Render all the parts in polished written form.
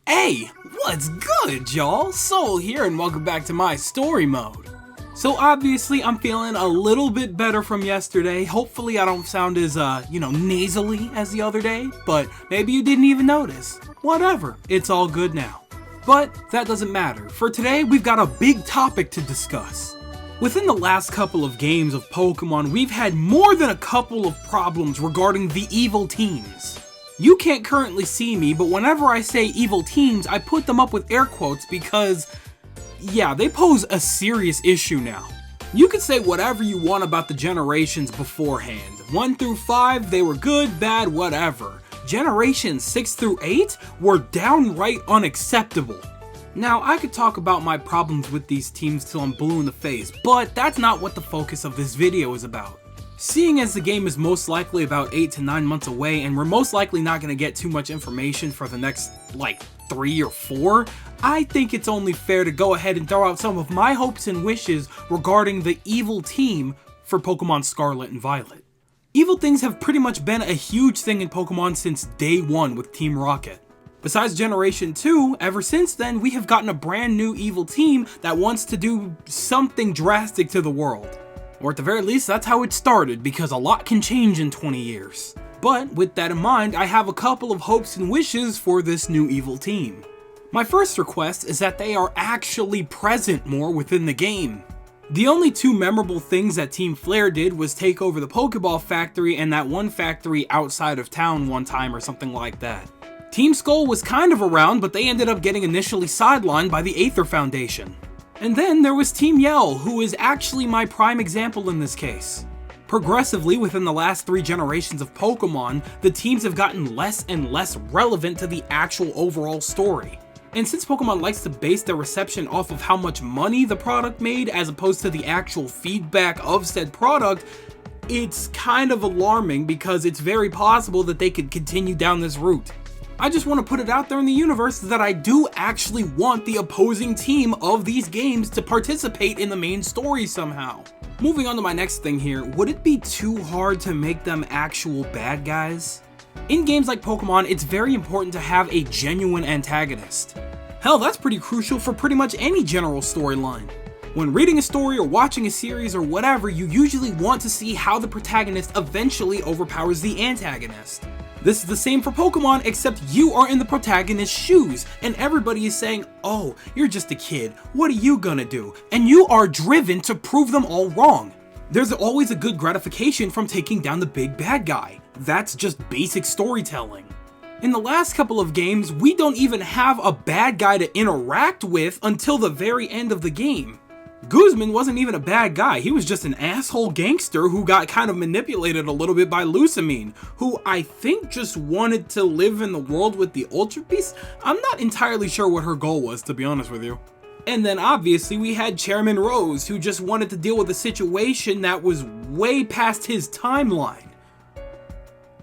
Hey, what's good, y'all? Soul here, and welcome back to my story mode. So obviously, I'm feeling a little bit better from yesterday. Hopefully I don't sound as, nasally as the other day, but maybe you didn't even notice. Whatever, it's all good now. But that doesn't matter. For today, we've got a big topic to discuss. Within the last couple of games of Pokemon, we've had more than a couple of problems regarding the evil teams. You can't currently see me, but whenever I say evil teams, I put them up with air quotes because, yeah, they pose a serious issue now. You could say whatever you want about the generations beforehand. 1 through 5, they were good, bad, whatever. Generations 6 through 8 were downright unacceptable. Now, I could talk about my problems with these teams till I'm blue in the face, but that's not what the focus of this video is about. Seeing as the game is most likely about 8 to 9 months away and we're most likely not going to get too much information for the next, 3 or 4, I think it's only fair to go ahead and throw out some of my hopes and wishes regarding the evil team for Pokemon Scarlet and Violet. Evil things have pretty much been a huge thing in Pokemon since day 1 with Team Rocket. Besides Generation 2, ever since then we have gotten a brand new evil team that wants to do something drastic to the world. Or at the very least, that's how it started, because a lot can change in 20 years. But with that in mind, I have a couple of hopes and wishes for this new evil team. My first request is that they are actually present more within the game. The only 2 memorable things that Team Flare did was take over the Pokeball factory and that one factory outside of town one time or something like that. Team Skull was kind of around, but they ended up getting initially sidelined by the Aether Foundation. And then there was Team Yell, who is actually my prime example in this case. Progressively, within the last 3 generations of Pokemon, the teams have gotten less and less relevant to the actual overall story. And since Pokemon likes to base their reception off of how much money the product made as opposed to the actual feedback of said product, it's kind of alarming because it's very possible that they could continue down this route. I just want to put it out there in the universe that I do actually want the opposing team of these games to participate in the main story somehow. Moving on to my next thing here, would it be too hard to make them actual bad guys? In games like Pokemon, it's very important to have a genuine antagonist. Hell, that's pretty crucial for pretty much any general storyline. When reading a story or watching a series or whatever, you usually want to see how the protagonist eventually overpowers the antagonist. This is the same for Pokemon, except you are in the protagonist's shoes, and everybody is saying, oh, you're just a kid, what are you gonna do? And you are driven to prove them all wrong. There's always a good gratification from taking down the big bad guy. That's just basic storytelling. In the last couple of games, we don't even have a bad guy to interact with until the very end of the game. Guzman wasn't even a bad guy, he was just an asshole gangster who got kind of manipulated a little bit by Lusamine, who I think just wanted to live in the world with the Ultra Beast. I'm not entirely sure what her goal was, to be honest with you. And then obviously we had Chairman Rose, who just wanted to deal with a situation that was way past his timeline.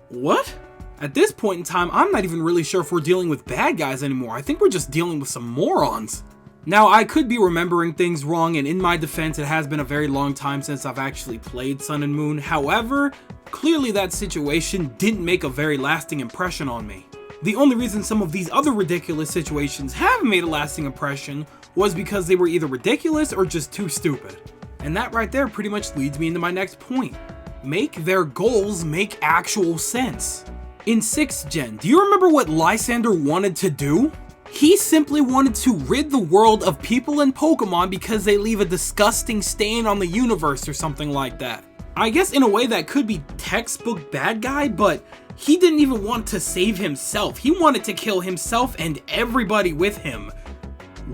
What? At this point in time, I'm not even really sure if we're dealing with bad guys anymore. I think we're just dealing with some morons. Now, I could be remembering things wrong, and in my defense, it has been a very long time since I've actually played Sun and Moon. However, clearly that situation didn't make a very lasting impression on me. The only reason some of these other ridiculous situations have made a lasting impression was because they were either ridiculous or just too stupid. And that right there pretty much leads me into my next point. Make their goals make actual sense. In 6th Gen, do you remember what Lysander wanted to do? He simply wanted to rid the world of people in Pokemon because they leave a disgusting stain on the universe or something like that. I guess in a way that could be textbook bad guy, but he didn't even want to save himself. He wanted to kill himself and everybody with him.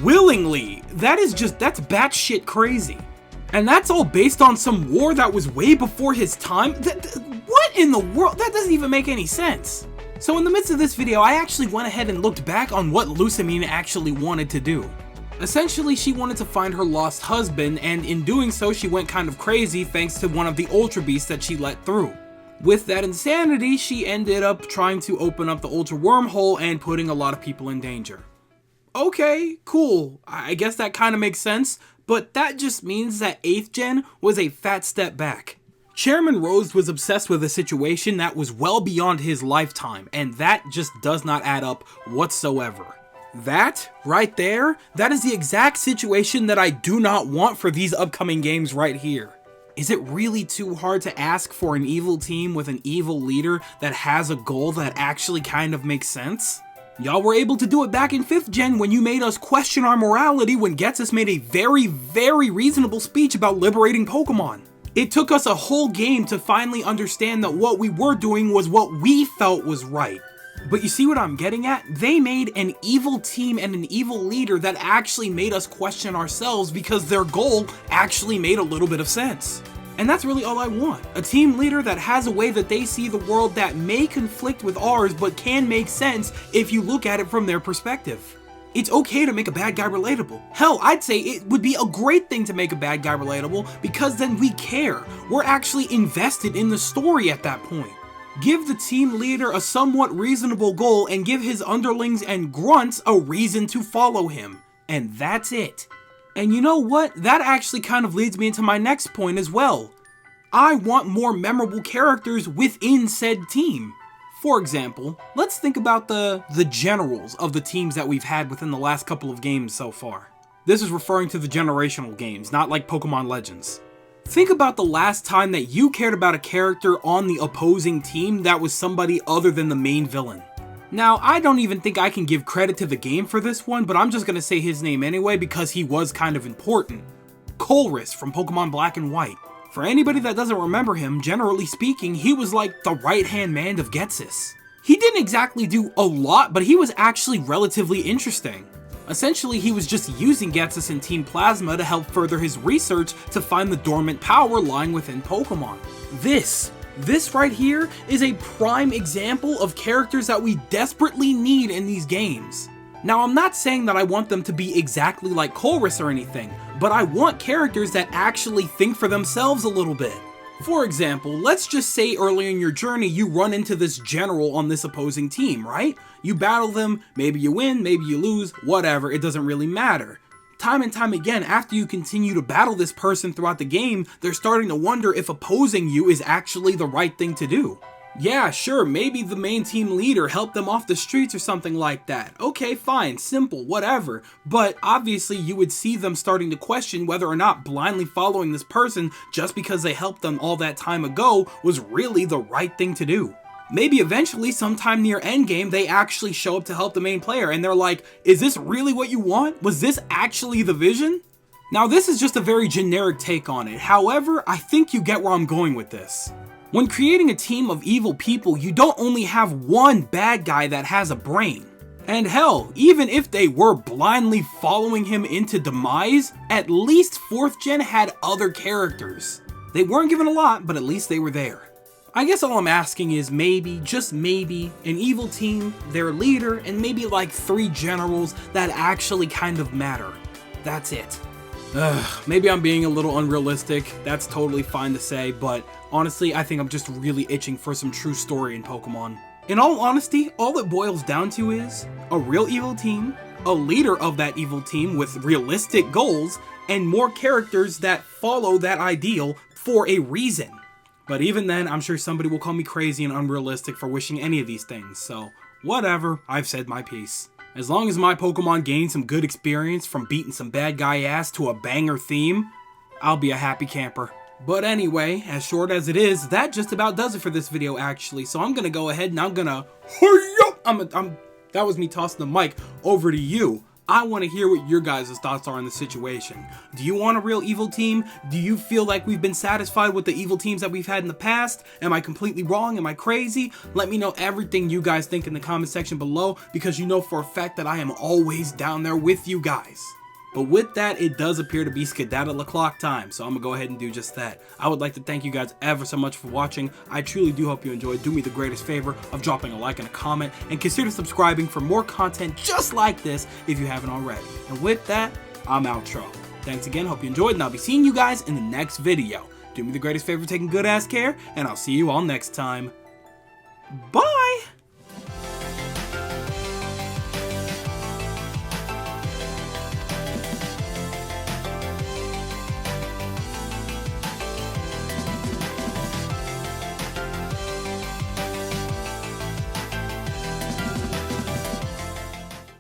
Willingly. That's batshit crazy. And that's all based on some war that was way before his time? What in the world? That doesn't even make any sense. So in the midst of this video, I actually went ahead and looked back on what Lusamine actually wanted to do. Essentially, she wanted to find her lost husband, and in doing so, she went kind of crazy thanks to one of the Ultra Beasts that she let through. With that insanity, she ended up trying to open up the Ultra Wormhole and putting a lot of people in danger. Okay, cool. I guess that kind of makes sense, but that just means that 8th Gen was a fat step back. Chairman Rose was obsessed with a situation that was well beyond his lifetime, and that just does not add up whatsoever. That, right there, that is the exact situation that I do not want for these upcoming games right here. Is it really too hard to ask for an evil team with an evil leader that has a goal that actually kind of makes sense? Y'all were able to do it back in 5th gen when you made us question our morality when Getsus made a very, very reasonable speech about liberating Pokemon. It took us a whole game to finally understand that what we were doing was what we felt was right. But you see what I'm getting at? They made an evil team and an evil leader that actually made us question ourselves because their goal actually made a little bit of sense. And that's really all I want. A team leader that has a way that they see the world that may conflict with ours but can make sense if you look at it from their perspective. It's okay to make a bad guy relatable. Hell, I'd say it would be a great thing to make a bad guy relatable because then we care. We're actually invested in the story at that point. Give the team leader a somewhat reasonable goal and give his underlings and grunts a reason to follow him. And that's it. And you know what? That actually kind of leads me into my next point as well. I want more memorable characters within said team. For example, let's think about the generals of the teams that we've had within the last couple of games so far. This is referring to the generational games, not like Pokemon Legends. Think about the last time that you cared about a character on the opposing team that was somebody other than the main villain. Now, I don't even think I can give credit to the game for this one, but I'm just gonna say his name anyway because he was kind of important. Colress from Pokemon Black and White. For anybody that doesn't remember him, generally speaking, he was like the right-hand man of Getsus. He didn't exactly do a lot, but he was actually relatively interesting. Essentially, he was just using Getsus and Team Plasma to help further his research to find the dormant power lying within Pokemon. This right here is a prime example of characters that we desperately need in these games. Now, I'm not saying that I want them to be exactly like Colress or anything, but I want characters that actually think for themselves a little bit. For example, let's just say early in your journey you run into this general on this opposing team, right? You battle them, maybe you win, maybe you lose, whatever, it doesn't really matter. Time and time again, after you continue to battle this person throughout the game, they're starting to wonder if opposing you is actually the right thing to do. Yeah, sure, maybe the main team leader helped them off the streets or something like that. Okay, fine, simple, whatever. But obviously you would see them starting to question whether or not blindly following this person just because they helped them all that time ago was really the right thing to do. Maybe eventually, sometime near endgame, they actually show up to help the main player and they're like, is this really what you want? Was this actually the vision? Now this is just a very generic take on it. However, I think you get where I'm going with this. When creating a team of evil people, you don't only have one bad guy that has a brain. And hell, even if they were blindly following him into demise, at least 4th gen had other characters. They weren't given a lot, but at least they were there. I guess all I'm asking is maybe, just maybe, an evil team, their leader, and maybe like 3 generals that actually kind of matter. That's it. Maybe I'm being a little unrealistic, that's totally fine to say, but honestly, I think I'm just really itching for some true story in Pokemon. In all honesty, all it boils down to is a real evil team, a leader of that evil team with realistic goals, and more characters that follow that ideal for a reason. But even then, I'm sure somebody will call me crazy and unrealistic for wishing any of these things, so whatever, I've said my piece. As long as my Pokemon gain some good experience from beating some bad guy ass to a banger theme, I'll be a happy camper. But anyway, as short as it is, that just about does it for this video actually, so I'm gonna go ahead and I'm gonna that was me tossing the mic over to you. I want to hear what your guys' thoughts are on the situation. Do you want a real evil team? Do you feel like we've been satisfied with the evil teams that we've had in the past? Am I completely wrong? Am I crazy? Let me know everything you guys think in the comment section below, because you know for a fact that I am always down there with you guys. But with that, it does appear to be skedaddle o'clock time, so I'm gonna go ahead and do just that. I would like to thank you guys ever so much for watching. I truly do hope you enjoyed. Do me the greatest favor of dropping a like and a comment, and consider subscribing for more content just like this if you haven't already. And with that, I'm outro. Thanks again, hope you enjoyed, and I'll be seeing you guys in the next video. Do me the greatest favor of taking good ass care, and I'll see you all next time. Bye!